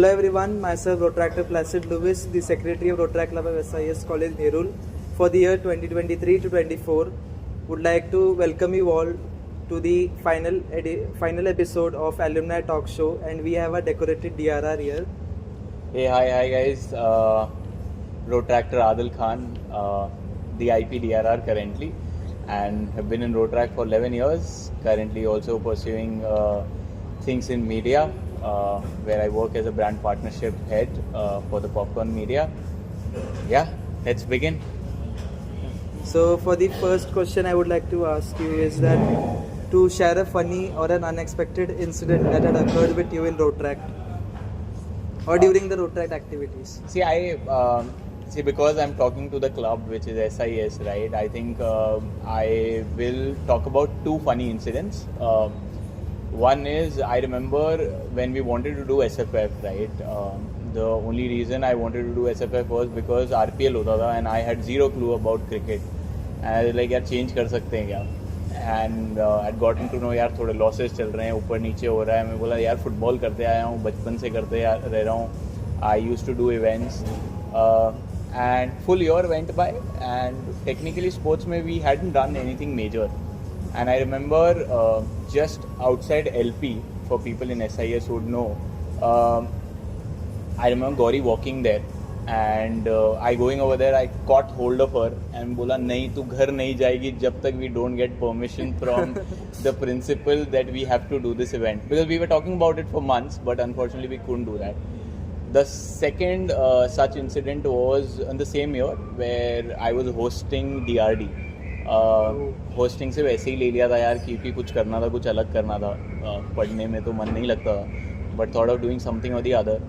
Hello everyone, myself Rotractor Placid Lewis, the Secretary of Rotrac Club of SIS College Nerul for the year 2023 to 24. Would like to welcome you all to the final episode of Alumni Talk Show, and we have a decorated DRR here. Hey, hi guys. Rotractor Adil Khan, the IPDRR currently, and have been in Rotrac for 11 years. Currently also pursuing things in media, where I work as a brand partnership head for the Popcorn Media. Yeah, let's begin. So for the first question I would like to ask you is that to share a funny or an unexpected incident that had occurred with you in Rotrac or during the Rotrac activities. See, because I'm talking to the club, which is SIS, right? I think I will talk about two funny incidents. One is, I remember when we wanted to do SFF, right? The only reason I wanted to do SFF was because RPL hota tha and I had zero clue about cricket. And I was like, यार change कर सकते हैं क्या? And I'd gotten to know यार थोड़े losses चल रहे हैं, ऊपर नीचे हो रहा है. मैं बोला यार फुटबॉल करते आया हूँ, बचपन से करते रह रहा हूँ. I used to do events. And full year went by, and technically sports mein we hadn't done anything major. And I remember just outside LP, for people in SIS who would know, I remember Gauri walking there, and I going over there, I caught hold of her and बोला नहीं तू घर नहीं जाएगी जब तक we don't get permission from the principal that we have to do this event, because we were talking about it for months, but unfortunately we couldn't do that. The second such incident was in the same year where I was hosting DRD. Hosting से वैसे ही ले लिया था यार, क्योंकि कुछ करना था, कुछ अलग करना था. पढ़ने में तो मन नहीं लगता था, but thought of doing something और the other.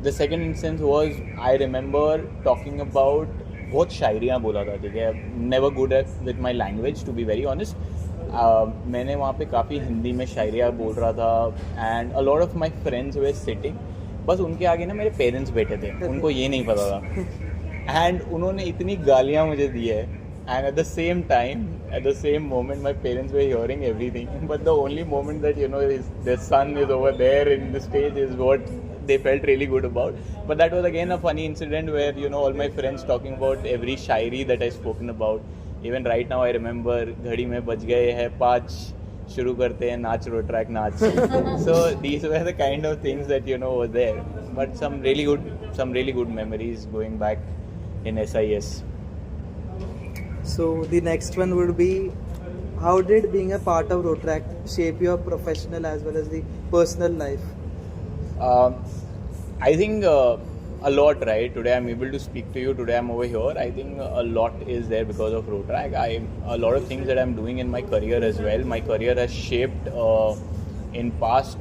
The second instance was, I remember talking about, बहुत शायरियाँ बोला था, ठीक है. Never good at with my language to be very honest. मैंने वहाँ पे काफ़ी हिंदी में शायरियाँ बोल रहा था, and a lot of my friends way sitting. बस उनके आगे ना मेरे पेरेंट्स बैठे थे, उनको ये नहीं पता था, एंड उन्होंने इतनी गालियाँ मुझे दी है. And at the same time, at the same moment, my parents were hearing everything. But the only moment that, is their son is over there in the stage is what they felt really good about. But that was again a funny incident where, all my friends talking about every shairi that I spoken about. Even right now I remember, घड़ी में बज गए हैं 5, शुरू करते हैं नाच Rotaract नाच. So these were the kind of things that, were there. But some really good memories going back in SIS. So the next one would be, how did being a part of Rotrac shape your professional as well as the personal life? I think a lot, right? Today I'm able to speak to you. Today I'm over here. I think a lot is there because of Rotrac. A lot of things that I'm doing in my career as well. My career has shaped in past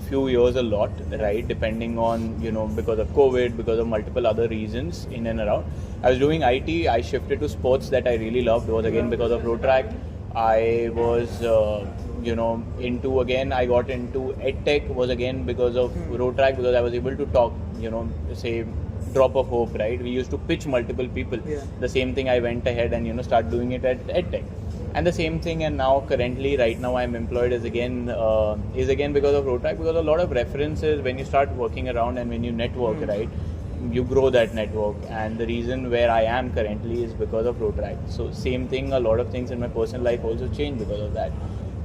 few years a lot, right? Depending on, because of COVID, because of multiple other reasons in and around. I was doing IT, I shifted to sports that I really loved. It was again because of Rotrac. I was, I got into EdTech, was again because of Rotrac, because I was able to talk, say, drop of hope, right? We used to pitch multiple people. Yeah. The same thing I went ahead and, start doing it at EdTech. And the same thing, and now currently, right now I'm employed is again because of Rotrac, because a lot of references when you start working around and when you network, right? You grow that network, and the reason where I am currently is because of Rotrac. So same thing, a lot of things in my personal life also changed because of that.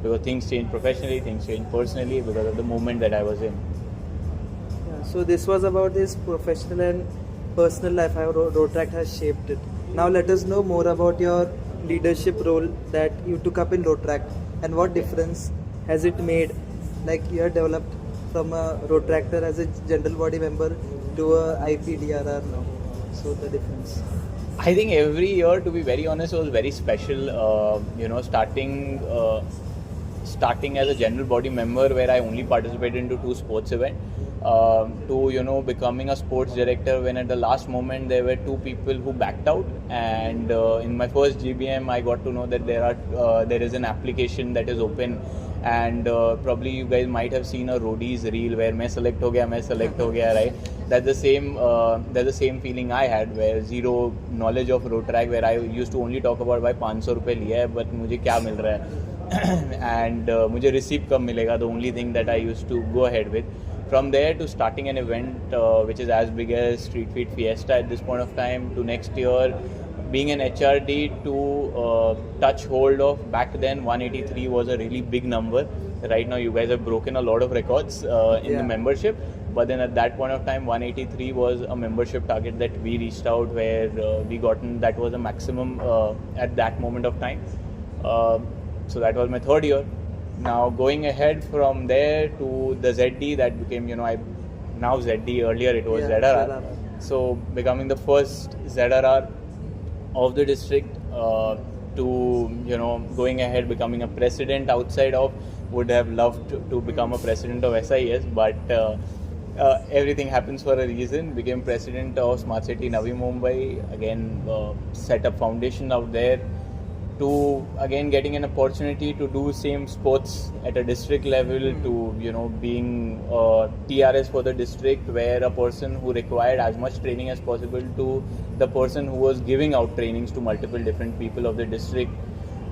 Because things change professionally, things change personally because of the moment that I was in. Yeah, so this was about this professional and personal life, how Rotrac has shaped it. Now let us know more about your leadership role that you took up in Rotrac, and what difference has it made? Like you have developed from a Rotractor as a general body member to a IPDRR now. So the difference. I think every year, to be very honest, was very special. Starting as a general body member where I only participated into 2 sports events, to becoming a sports director when at the last moment there were 2 people who backed out, and in my first GBM I got to know that there is an application that is open, and probably you guys might have seen a roadies reel where मैं select हो गया, right? That's the same feeling I had, where zero knowledge of Rotrac, where I used to only talk about भाई 500 रुपये लिया है but मुझे क्या मिल रहा है and मुझे receipt कब मिलेगा, the only thing that I used to go ahead with. From there to starting an event which is as big as Street Feet Fiesta at this point of time, to next year being an HRD, to touch hold of, back then 183 was a really big number. Right now you guys have broken a lot of records in the membership, but then at that point of time 183 was a membership target that we reached out, where we gotten, that was a maximum at that moment of time. So that was my third year. Now going ahead from there to the ZD, that became, now ZD, earlier it was ZRR. So becoming the first ZRR of the district, to going ahead becoming a president outside of, would have loved to become a president of SIS, but everything happens for a reason. Became president of Smart City Navi Mumbai, again set up foundation out there, to again getting an opportunity to do same sports at a district level, to being TRS for the district, where a person who required as much training as possible to the person who was giving out trainings to multiple different people of the district.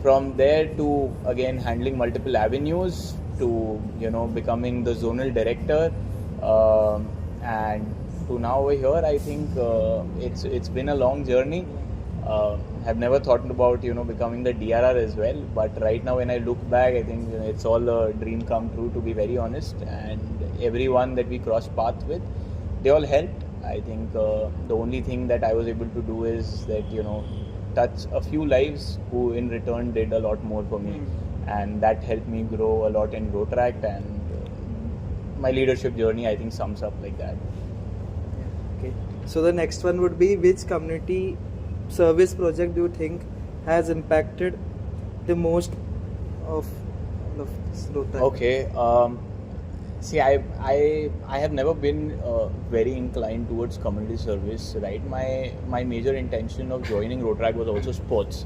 From there to again handling multiple avenues, to becoming the zonal director, and to now over here. I think it's been a long journey. Have never thought about becoming the DRR as well, but right now when I look back, I think it's all a dream come true, to be very honest. And everyone that we crossed paths with, they all helped. I think the only thing that I was able to do is that touch a few lives, who in return did a lot more for me, and that helped me grow a lot in Rotract, and my leadership journey, I think, sums up like that. Okay. So the next one would be, which community service project do you think has impacted the most of this Rotract? Okay. See, I have never been very inclined towards community service, right? My major intention of joining Rotract was also sports,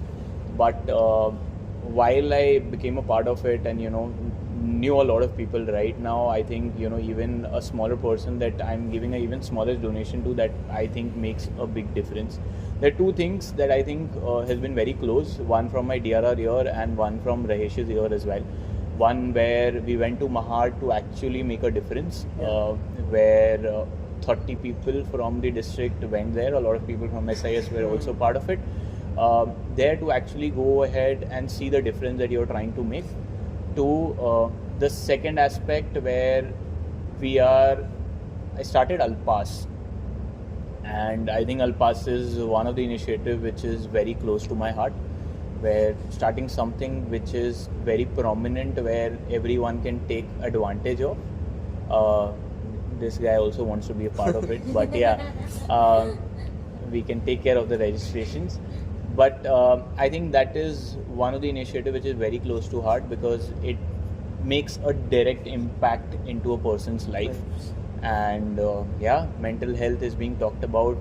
but while I became a part of it and knew a lot of people, right now I think even a smaller person that I'm giving a even smallest donation to, that I think makes a big difference. There are two things that I think has been very close, one from my DRR year and one from Rahesh's year as well. One where we went to Mahad to actually make a difference, where 30 people from the district went there. A lot of people from SIS were also part of it. There to actually go ahead and see the difference that you're trying to make. To the second aspect, where I started Alpas, and I think Alpas is one of the initiatives which is very close to my heart, where starting something which is very prominent, where everyone can take advantage of. This guy also wants to be a part of it, but we can take care of the registrations. But I think that is one of the initiatives which is very close to heart, because it makes a direct impact into a person's life. And mental health is being talked about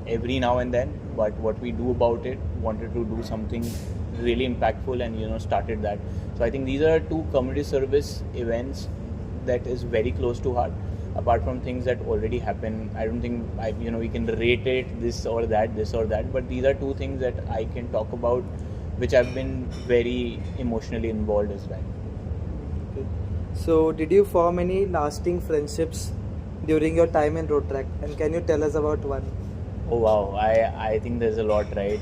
every now and then, but what we do about it, wanted to do something really impactful, and started that. So I think these are two community service events that is very close to heart. Apart from things that already happen, I don't think we can rate it this or that, but these are two things that I can talk about, which I've been very emotionally involved as well. Okay. So did you form any lasting friendships during your time in Rotract, and can you tell us about one? Oh wow, I think there's a lot, right?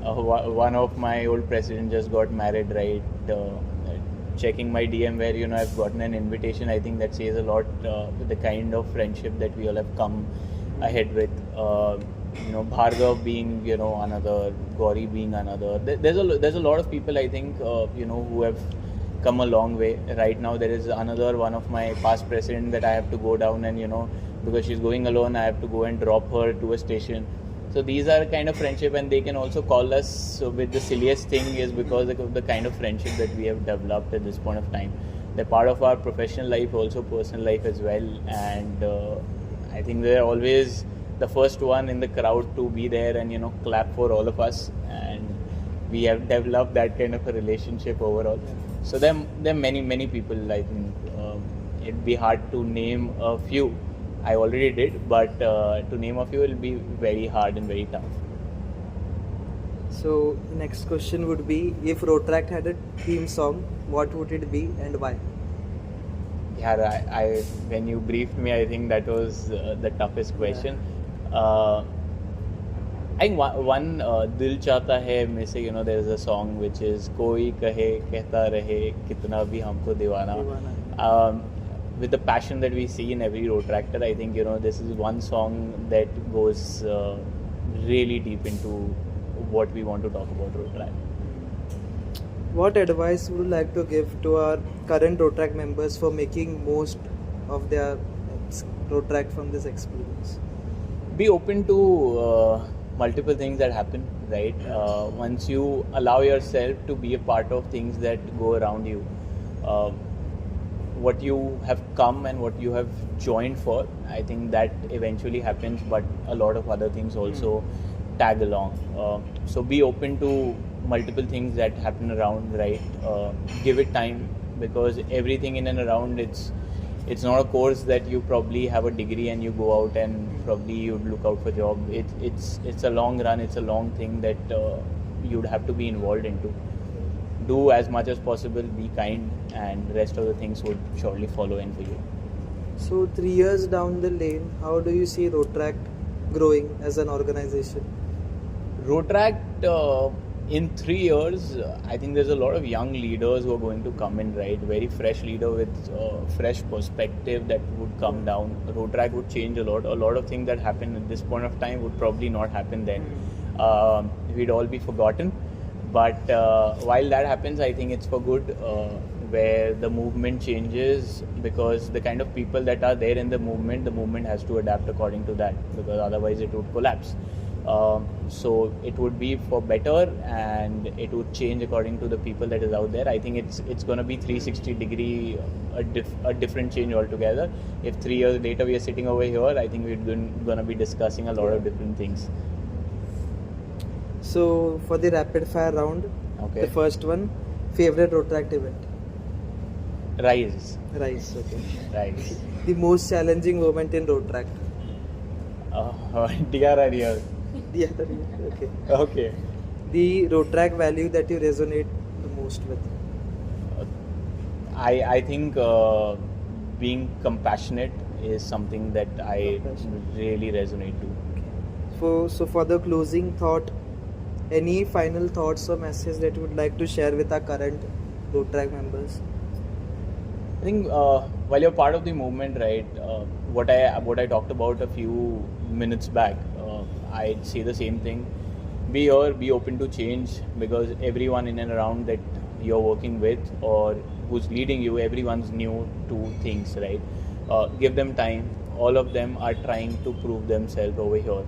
One of my old president just got married, right? Checking my DM where I've gotten an invitation, I think that says a lot, the kind of friendship that we all have come ahead with. Bhargav being another, Gauri being another. There's a lot of people, I think, who have come a long way. Right now there is another one of my past president that I have to go down, and because she's going alone, I have to go and drop her to a station. So these are kind of friendship, and they can also call us with the silliest thing, is because of the kind of friendship that we have developed at this point of time. They're part of our professional life, also personal life as well, and I think they're always the first one in the crowd to be there and clap for all of us, and we have developed that kind of a relationship overall. So there are many people. I think it'd be hard to name a few. I already did, but to name a few will be very hard and very tough. So the next question would be, if Rotract had a theme song, what would it be and why? Yeah, I when you briefed me, I think that was the toughest question. Uh, I think one Dil Chahta Hai में से, there's a song which is कोई कहे कहता रहे कितना भी हमको दीवाना. Um, with the passion that we see in every road tractor, I think this is one song that goes really deep into what we want to talk about road track. What advice would you like to give to our current road track members for making most of their road track from this experience? Be open to multiple things that happen, right? Once you allow yourself to be a part of things that go around you, what you have come and what you have joined for, I think that eventually happens, but a lot of other things also tag along. So be open to multiple things that happen around, right? Give it time, because everything in and around, it's not a course that you probably have a degree and you go out and probably you'd look out for job. It's a long run, it's a long thing that you'd have to be involved into. Do as much as possible, be kind, and rest of the things would surely follow in for you. So 3 years down the lane, how do you see road track growing as an organization? Road track, in 3 years, I think there's a lot of young leaders who are going to come in, right? Very fresh leader with fresh perspective that would come down. Road track would change a lot. A lot of things that happen at this point of time would probably not happen then. We'd all be forgotten. But while that happens, I think it's for good, where the movement changes, because the kind of people that are there in the movement has to adapt according to that, because otherwise it would collapse. So it would be for better, and it would change according to the people that is out there. I think it's going to be 360 degree, a different change altogether. If 3 years later we are sitting over here, I think we're going to be discussing a lot of different things. So for the rapid fire round, Okay. the first one, favorite road track event? Rise. Rise, okay. Rise. The most challenging moment in road track? DRR. The other, okay. Okay. The road track value that you resonate the most with? I think being compassionate is something that I really resonate to. So for the closing thought, any final thoughts or message that you would like to share with our current road track members? I think while you're part of the movement, right, what I talked about a few minutes back, I'd say the same thing. Be here, be open to change, because everyone in and around that you're working with or who's leading you, everyone's new to things, right? Give them time. All of them are trying to prove themselves over here.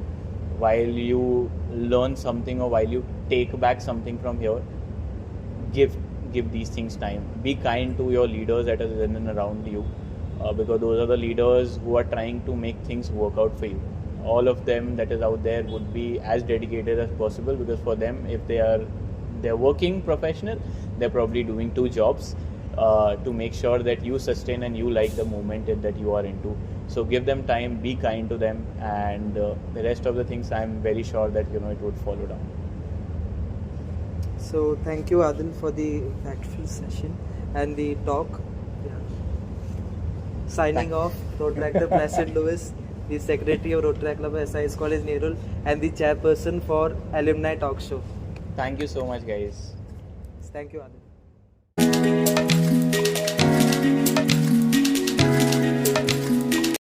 While you learn something or while you take back something from here, give these things time. Be kind to your leaders that are in and around you, because those are the leaders who are trying to make things work out for you. All of them that is out there would be as dedicated as possible, because for them, if they're working professional, they're probably doing 2 jobs to make sure that you sustain and you like the movement that you are into. So give them time, be kind to them, and the rest of the things I'm very sure that it would follow down. So thank you, Adil, for the impactful session and the talk. Yeah. Signing off, Road Tractor Placid Lewis, the Secretary of Road Track Club SIS College Nerul, and the Chairperson for Alumni Talk Show. Thank you so much, guys. Thank you, Adil.